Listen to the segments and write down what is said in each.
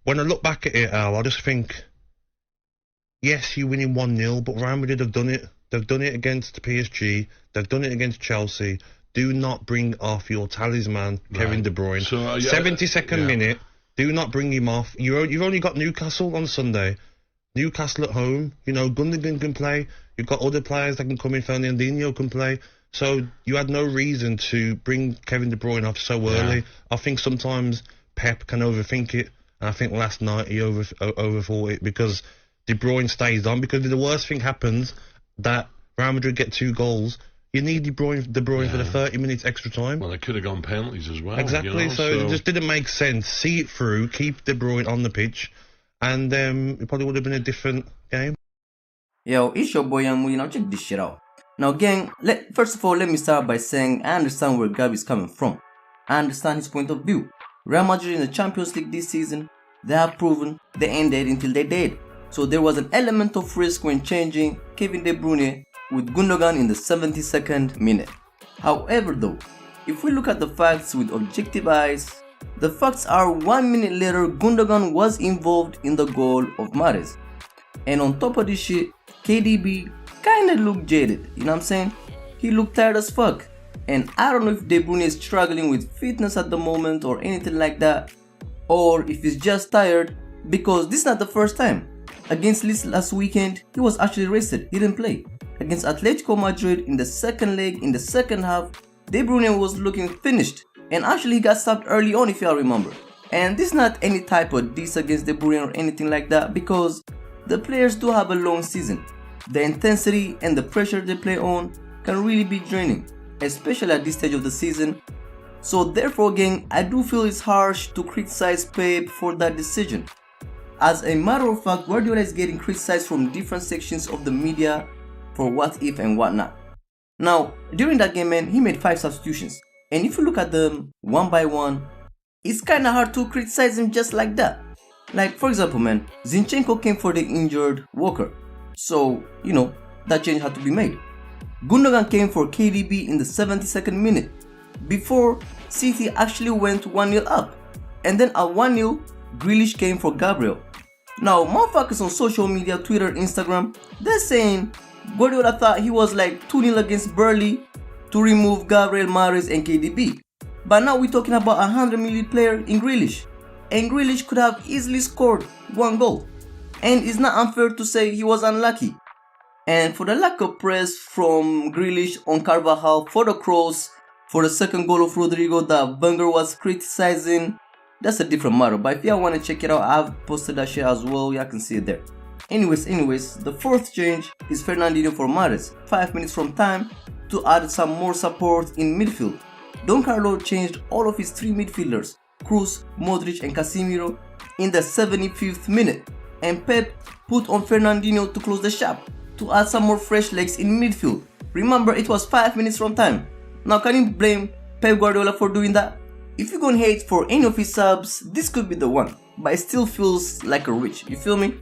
when I look back at it, I just think, yes, you're winning 1-0, but Real Madrid have done it. They've done it against PSG. They've done it against Chelsea. Do not bring off your talisman, Kevin De Bruyne. So, 72nd minute. Do not bring him off. You've only got Newcastle on Sunday. Newcastle at home. You know, Gundogan can play. You've got other players that can come in. Fernandinho can play. So you had no reason to bring Kevin De Bruyne off so early. I think sometimes Pep can overthink it. And I think last night he overthought it because De Bruyne stays on. Because the worst thing happens that Real Madrid get 2 goals. You need De Bruyne for the 30 minutes extra time. Well, they could have gone penalties as well. Exactly, you know, so it just didn't make sense. See it through, keep De Bruyne on the pitch, and it probably would have been a different game. Yo, it's your boy YoungMully. Now check this shit out. Now gang, first of all, let me start by saying I understand where Gabby is coming from. I understand his point of view. Real Madrid in the Champions League this season, they have proven they ain't dead until they dead. So there was an element of risk when changing Kevin De Bruyne with Gundogan in the 72nd minute. However though, if we look at the facts with objective eyes, the facts are 1 minute later Gundogan was involved in the goal of Mahrez. And on top of this shit, KDB kinda looked jaded, you know what I'm saying? He looked tired as fuck. And I don't know if De Bruyne is struggling with fitness at the moment or anything like that, or if he's just tired, because this is not the first time. Against Leeds last weekend, he was actually rested, he didn't play. Against Atletico Madrid in the second leg, in the second half, De Bruyne was looking finished. And actually he got stopped early on if y'all remember. And this is not any type of diss against De Bruyne or anything like that, because the players do have a long season. The intensity and the pressure they play on can really be draining, especially at this stage of the season. So therefore gang, I do feel it's harsh to criticize Pep for that decision. As a matter of fact, Guardiola is getting criticized from different sections of the media for what if and what not. Now, during that game, man, he made 5 substitutions. And if you look at them one by one, it's kinda hard to criticize him just like that. Like, for example, man, Zinchenko came for the injured Walker. So, you know, that change had to be made. Gundogan came for KDB in the 72nd minute, before City actually went 1-0 up. And then at 1-0, Grealish came for Gabriel. Now, motherfuckers on social media, Twitter, Instagram, they're saying Guardiola thought he was like 2-0 against Burnley to remove Gabriel, Mahrez and KDB. But now we're talking about a 100 million player in Grealish. And Grealish could have easily scored 1 goal. And it's not unfair to say he was unlucky. And for the lack of press from Grealish on Carvajal for the cross, for the second goal of Rodrigo that Wenger was criticizing, that's a different matter. But if y'all want to check it out, I've posted that shit as well, y'all can see it there. Anyways, the 4th change is Fernandinho for Mahrez, 5 minutes from time to add some more support in midfield. Don Carlo changed all of his 3 midfielders, Kroos, Modric and Casemiro, in the 75th minute, and Pep put on Fernandinho to close the shop, to add some more fresh legs in midfield. Remember, it was 5 minutes from time. Now can you blame Pep Guardiola for doing that? If you're gonna hate for any of his subs, this could be the one, but it still feels like a reach, you feel me?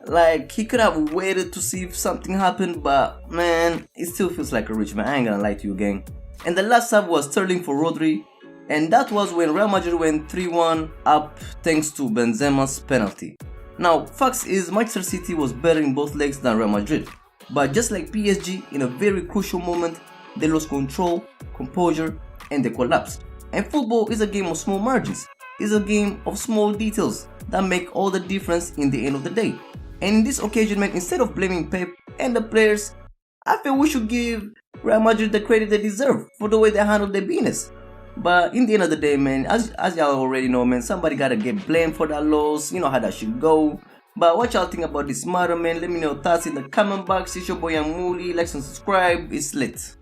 Like, he could have waited to see if something happened, but man, it still feels like a reach, man. I ain't gonna lie to you, gang. And the last sub was Sterling for Rodri, and that was when Real Madrid went 3-1 up thanks to Benzema's penalty. Now, facts is Manchester City was better in both legs than Real Madrid, but just like PSG, in a very crucial moment, they lost control, composure, and they collapsed. And football is a game of small margins. It's a game of small details that make all the difference in the end of the day. And in this occasion, man, instead of blaming Pep and the players, I feel we should give Real Madrid the credit they deserve for the way they handled their business. But in the end of the day, man, as y'all already know, man, somebody gotta get blamed for that loss. You know how that should go. But what y'all think about this matter, man? Let me know your thoughts in the comment box. It's your boy YoungMully. Like and subscribe. It's lit.